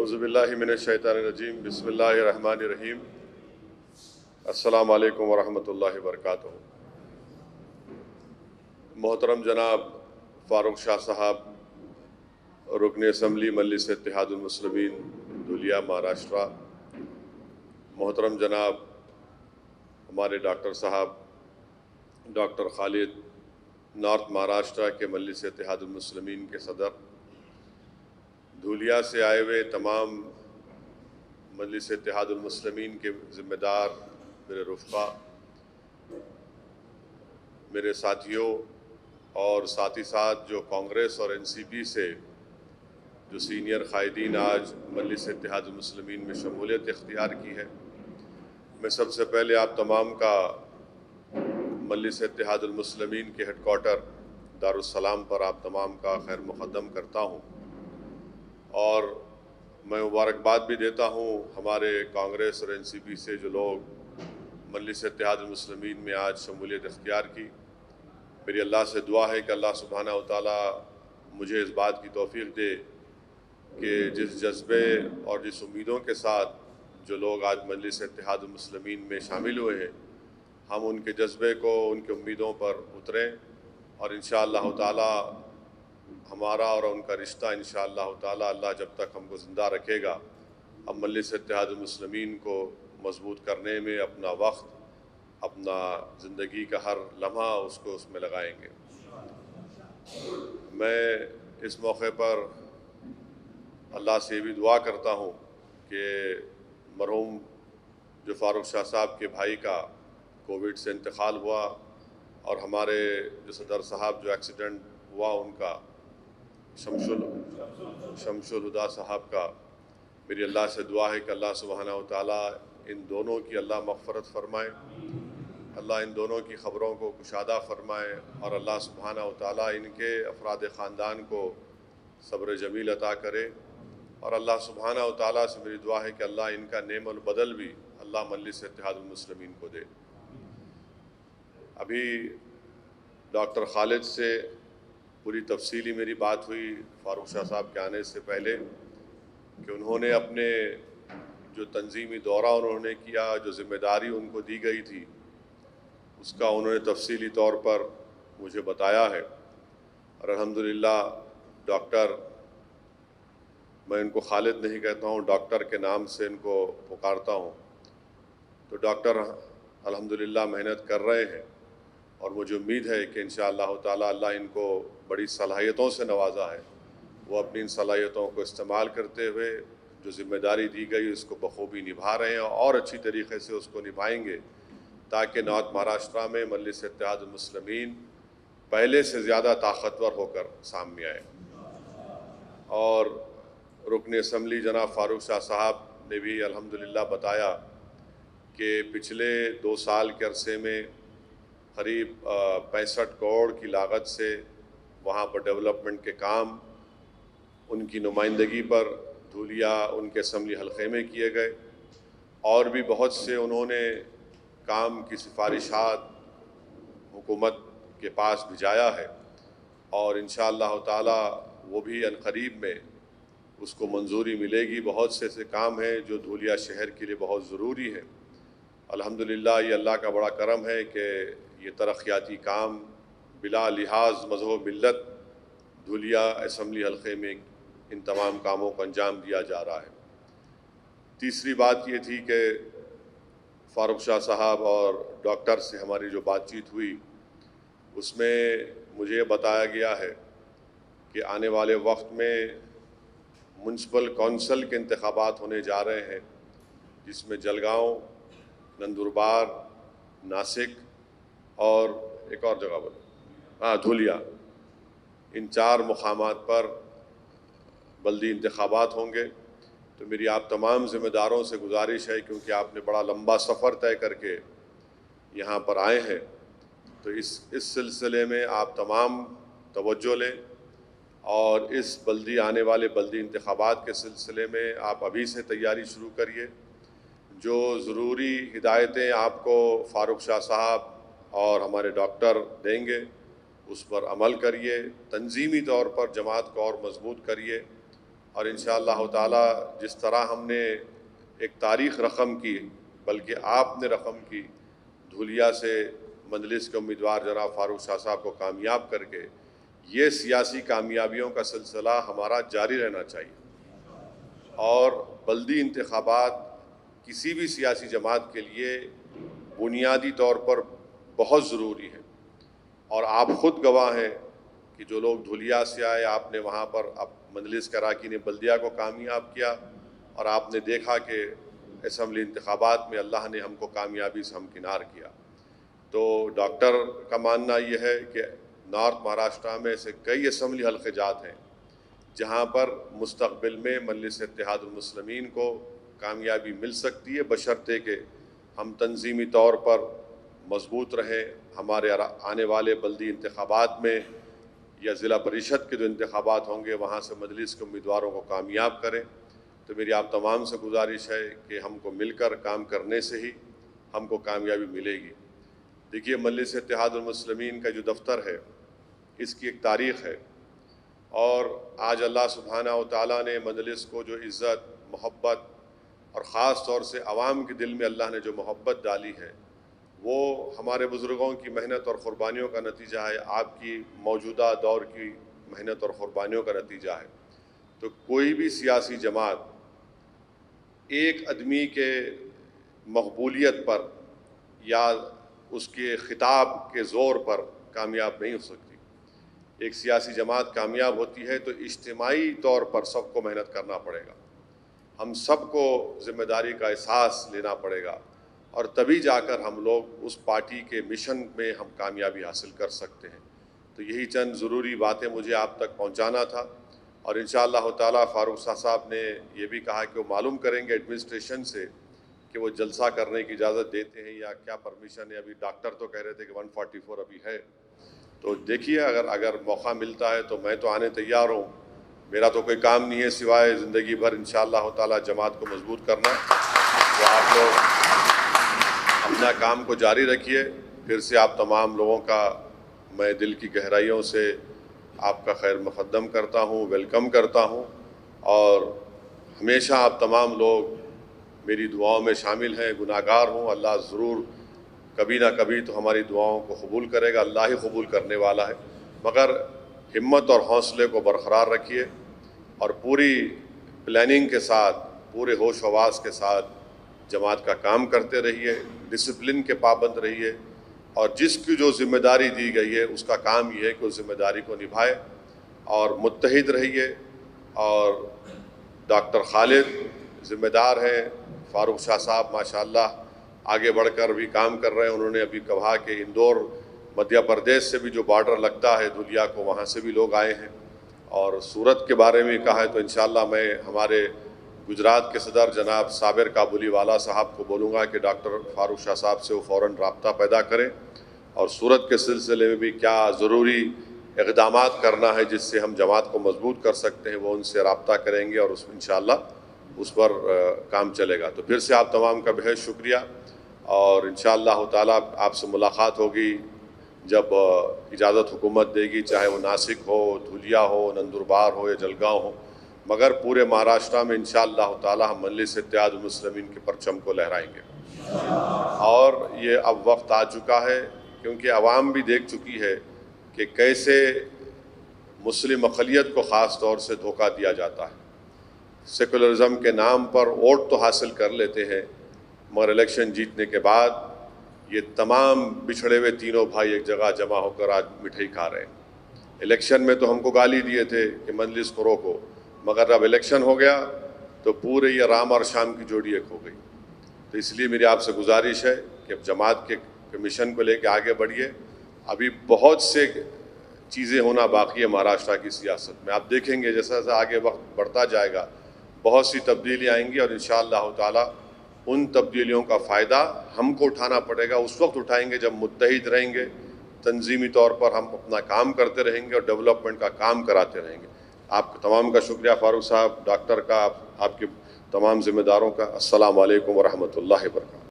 اعوذ باللہ من الشیطان الرجیم بسم اللہ الرحمن الرحیم السلام علیکم ورحمۃ اللہ وبرکاتہ۔ محترم جناب فاروق شاہ صاحب، رکن اسمبلی مجلس اتحاد المسلمین دھولیا مہاراشٹرا، محترم جناب ہمارے ڈاکٹر صاحب ڈاکٹر خالد، نارتھ مہاراشٹرا کے مجلس اتحاد المسلمین کے صدر، دھولیا سے آئے ہوئے تمام مجلس اتحاد المسلمین کے ذمہ دار، میرے رفقا، میرے ساتھیوں، اور ساتھ ہی ساتھ جو کانگریس اور NCP سے جو سینئر قائدین آج مجلس اتحاد المسلمین میں شمولیت اختیار کی ہے، میں سب سے پہلے آپ تمام کا مجلس اتحاد المسلمین کے ہیڈ کوارٹر دارالسلام پر آپ تمام کا خیر مقدم کرتا ہوں، اور میں مبارکباد بھی دیتا ہوں ہمارے کانگریس اور NCP سے جو لوگ مجلس اتحاد المسلمین میں آج شمولیت اختیار کی۔ میری اللہ سے دعا ہے کہ اللہ سبحانہ و تعالیٰ مجھے اس بات کی توفیق دے کہ جس جذبے اور جس امیدوں کے ساتھ جو لوگ آج مجلس اتحاد المسلمین میں شامل ہوئے ہیں، ہم ان کے جذبے کو، ان کے امیدوں پر اتریں، اور انشاءاللہ تعالیٰ ہمارا اور ان کا رشتہ انشاءاللہ تعالیٰ اللہ جب تک ہم کو زندہ رکھے گا، ہم مجلس اتحاد المسلمین کو مضبوط کرنے میں اپنا وقت، اپنا زندگی کا ہر لمحہ اس میں لگائیں گے۔ میں اس موقع پر اللہ سے یہ بھی دعا کرتا ہوں کہ مرحوم جو فاروق شاہ صاحب کے بھائی کا کووڈ سے انتقال ہوا، اور ہمارے جو صدر صاحب جو ایکسیڈنٹ ہوا ان کا، شمس الہدا صاحب کا، میری اللہ سے دعا ہے کہ اللہ سبحانہ و تعالیٰ ان دونوں کی اللہ مغفرت فرمائے، اللہ ان دونوں کی خبروں کو کشادہ فرمائے، اور اللہ سبحانہ و تعالیٰ ان کے افراد خاندان کو صبر جمیل عطا کرے، اور اللہ سبحانہ و تعالیٰ سے میری دعا ہے کہ اللہ ان کا نعم البدل بھی اللہ مجلس اتحاد المسلمین کو دے۔ ابھی ڈاکٹر خالد سے پوری تفصیلی میری بات ہوئی فاروق شاہ صاحب کے آنے سے پہلے، کہ انہوں نے اپنے جو تنظیمی دورہ انہوں نے کیا، جو ذمہ داری ان کو دی گئی تھی، اس کا انہوں نے تفصیلی طور پر مجھے بتایا ہے، اور الحمدللہ ڈاکٹر، میں ان کو خالد نہیں کہتا ہوں، ڈاکٹر کے نام سے ان کو پکارتا ہوں، تو ڈاکٹر الحمدللہ محنت کر رہے ہیں، اور مجھے امید ہے کہ انشاءاللہ تعالیٰ اللہ ان کو بڑی صلاحیتوں سے نوازا ہے، وہ اپنی ان صلاحیتوں کو استعمال کرتے ہوئے جو ذمہ داری دی گئی اس کو بخوبی نبھا رہے ہیں، اور اچھی طریقے سے اس کو نبھائیں گے، تاکہ نارتھ مہاراشٹرا میں مجلس اتحاد المسلمین پہلے سے زیادہ طاقتور ہو کر سامنے آئے۔ اور رکن اسمبلی جناب فاروق شاہ صاحب نے بھی الحمدللہ بتایا کہ پچھلے 2 سال کے عرصے میں قریب 65 کروڑ کی لاگت سے وہاں پر ڈیولپمنٹ کے کام ان کی نمائندگی پر دھولیا ان کے اسمبلی حلقے میں کیے گئے، اور بھی بہت سے انہوں نے کام کی سفارشات حکومت کے پاس بھجایا ہے، اور انشاءاللہ تعالیٰ وہ بھی عنقریب میں اس کو منظوری ملے گی۔ بہت سے ایسے کام ہیں جو دھولیا شہر کے لیے بہت ضروری ہے۔ الحمدللہ یہ اللہ کا بڑا کرم ہے کہ یہ ترقیاتی کام بلا لحاظ مذہب و ملت دھولیا اسمبلی حلقے میں ان تمام کاموں کو انجام دیا جا رہا ہے۔ تیسری بات یہ تھی کہ فاروق شاہ صاحب اور ڈاکٹر سے ہماری جو بات چیت ہوئی، اس میں مجھے یہ بتایا گیا ہے کہ آنے والے وقت میں میونسپل کونسل کے انتخابات ہونے جا رہے ہیں، جس میں جلگاؤں، نندربار، ناسک اور ایک اور جگہ دھولیا، ان 4 مقامات پر بلدی انتخابات ہوں گے۔ تو میری آپ تمام ذمہ داروں سے گزارش ہے، کیونکہ آپ نے بڑا لمبا سفر طے کر کے یہاں پر آئے ہیں، تو اس سلسلے میں آپ تمام توجہ لیں، اور اس آنے والے بلدی انتخابات کے سلسلے میں آپ ابھی سے تیاری شروع کریے۔ جو ضروری ہدایتیں آپ کو فاروق شاہ صاحب اور ہمارے ڈاکٹر دیں گے، اس پر عمل کریے، تنظیمی طور پر جماعت کو اور مضبوط کریے، اور انشاءاللہ تعالی جس طرح ہم نے ایک تاریخ رقم کی، بلکہ آپ نے رقم کی، دھولیا سے مجلس کے امیدوار جناب فاروق شاہ صاحب کو کامیاب کر کے، یہ سیاسی کامیابیوں کا سلسلہ ہمارا جاری رہنا چاہیے۔ اور بلدی انتخابات کسی بھی سیاسی جماعت کے لیے بنیادی طور پر بہت ضروری ہے، اور آپ خود گواہ ہیں کہ جو لوگ دھولیا سے آئے، آپ نے وہاں پر مجلس کے اراکین بلدیہ کو کامیاب کیا، اور آپ نے دیکھا کہ اسمبلی انتخابات میں اللہ نے ہم کو کامیابی سے ہمکنار کیا۔ تو ڈاکٹر کا ماننا یہ ہے کہ نارتھ مہاراشٹرا میں ایسے کئی اسمبلی حلقے جات ہیں جہاں پر مستقبل میں مجلس اتحاد المسلمین کو کامیابی مل سکتی ہے، بشرطے کہ ہم تنظیمی طور پر مضبوط رہیں، ہمارے آنے والے بلدی انتخابات میں یا ضلع پریشد کے جو انتخابات ہوں گے وہاں سے مجلس کے امیدواروں کو کامیاب کریں۔ تو میری آپ تمام سے گزارش ہے کہ ہم کو مل کر کام کرنے سے ہی ہم کو کامیابی ملے گی۔ دیکھیے، مجلس اتحاد المسلمین کا جو دفتر ہے اس کی ایک تاریخ ہے، اور آج اللہ سبحانہ و تعالیٰ نے مجلس کو جو عزت، محبت اور خاص طور سے عوام کے دل میں اللہ نے جو محبت ڈالی ہے، وہ ہمارے بزرگوں کی محنت اور قربانیوں کا نتیجہ ہے، آپ کی موجودہ دور کی محنت اور قربانیوں کا نتیجہ ہے۔ تو کوئی بھی سیاسی جماعت ایک آدمی کے مقبولیت پر یا اس کے خطاب کے زور پر کامیاب نہیں ہو سکتی۔ ایک سیاسی جماعت کامیاب ہوتی ہے تو اجتماعی طور پر سب کو محنت کرنا پڑے گا، ہم سب کو ذمہ داری کا احساس لینا پڑے گا، اور تبھی جا کر ہم لوگ اس پارٹی کے مشن میں ہم کامیابی حاصل کر سکتے ہیں۔ تو یہی چند ضروری باتیں مجھے آپ تک پہنچانا تھا، اور انشاءاللہ تعالیٰ فاروق شاہ صاحب نے یہ بھی کہا کہ وہ معلوم کریں گے ایڈمنسٹریشن سے کہ وہ جلسہ کرنے کی اجازت دیتے ہیں یا کیا پرمیشن ہے۔ ابھی ڈاکٹر تو کہہ رہے تھے کہ 144 ابھی ہے، تو دیکھیے اگر موقع ملتا ہے تو میں تو آنے تیار ہوں۔ میرا تو کوئی کام نہیں ہے سوائے زندگی بھر انشاءاللہ تعالیٰ جماعت کو مضبوط کرنا۔ تو آپ لوگ اپنا کام کو جاری رکھیے۔ پھر سے آپ تمام لوگوں کا میں دل کی گہرائیوں سے آپ کا خیر مقدم کرتا ہوں، ویلکم کرتا ہوں، اور ہمیشہ آپ تمام لوگ میری دعاؤں میں شامل ہیں۔ گناہگار ہوں، اللہ ضرور کبھی نہ کبھی تو ہماری دعاؤں کو قبول کرے گا، اللہ ہی قبول کرنے والا ہے، مگر ہمت اور حوصلے کو برقرار رکھیے، اور پوری پلاننگ کے ساتھ، پورے ہوش و حواس کے ساتھ جماعت کا کام کرتے رہیے، ڈسپلن کے پابند رہیے، اور جس کی جو ذمہ داری دی گئی ہے اس کا کام یہ ہے کہ اس ذمہ داری کو نبھائے، اور متحد رہیے۔ اور ڈاکٹر خالد ذمہ دار ہیں، فاروق شاہ صاحب ماشاءاللہ آگے بڑھ کر بھی کام کر رہے ہیں۔ انہوں نے ابھی کہا کہ اندور مدھیہ پردیش سے بھی جو بارڈر لگتا ہے دھولیا کو، وہاں سے بھی لوگ آئے ہیں، اور سورت کے بارے میں کہا ہے۔ تو انشاءاللہ میں ہمارے گجرات کے صدر جناب صابر کابلی والا صاحب کو بولوں گا کہ ڈاکٹر فاروق شاہ صاحب سے وہ فوراً رابطہ پیدا کریں، اور سورت کے سلسلے میں بھی کیا ضروری اقدامات کرنا ہے جس سے ہم جماعت کو مضبوط کر سکتے ہیں، وہ ان سے رابطہ کریں گے، اور اس انشاءاللہ اس پر کام چلے گا۔ تو پھر سے آپ تمام کا بہت شکریہ، اور انشاءاللہ تعالیٰ آپ سے ملاقات ہوگی جب اجازت حکومت دے گی، چاہے وہ ناسک ہو، دھولیا ہو، نندربار ہو یا جلگاؤں ہو، مگر پورے مہاراشٹرا میں انشاءاللہ تعالیٰ ہم مجلس اتحاد المسلمین کے پرچم کو لہرائیں گے۔ اور یہ اب وقت آ چکا ہے، کیونکہ عوام بھی دیکھ چکی ہے کہ کیسے مسلم اقلیت کو خاص طور سے دھوکہ دیا جاتا ہے۔ سیکولرزم کے نام پر ووٹ تو حاصل کر لیتے ہیں، مگر الیکشن جیتنے کے بعد یہ تمام بچھڑے ہوئے تینوں بھائی ایک جگہ جمع ہو کر آج مٹھائی کھا رہے ہیں۔ الیکشن میں تو ہم کو گالی دیے تھے کہ مجلس کو روکو، مگر اب الیکشن ہو گیا تو پورے یہ رام اور شام کی جوڑی ایک ہو گئی۔ تو اس لیے میری آپ سے گزارش ہے کہ اب جماعت کے مشن کو لے کے آگے بڑھیے۔ ابھی بہت سے چیزیں ہونا باقی ہے مہاراشٹرا کی سیاست میں، آپ دیکھیں گے جیسا جیسا آگے وقت بڑھتا جائے گا بہت سی تبدیلیاں آئیں گی، اور انشاءاللہ تعالیٰ ان تبدیلیوں کا فائدہ ہم کو اٹھانا پڑے گا۔ اس وقت اٹھائیں گے جب متحد رہیں گے، تنظیمی طور پر ہم اپنا کام کرتے رہیں گے اور ڈیولپمنٹ کا کام کراتے رہیں گے۔ آپ تمام کا شکریہ، فاروق صاحب، ڈاکٹر کا، آپ کے تمام ذمہ داروں کا۔ السلام علیکم ورحمۃ اللہ وبرکاتہ۔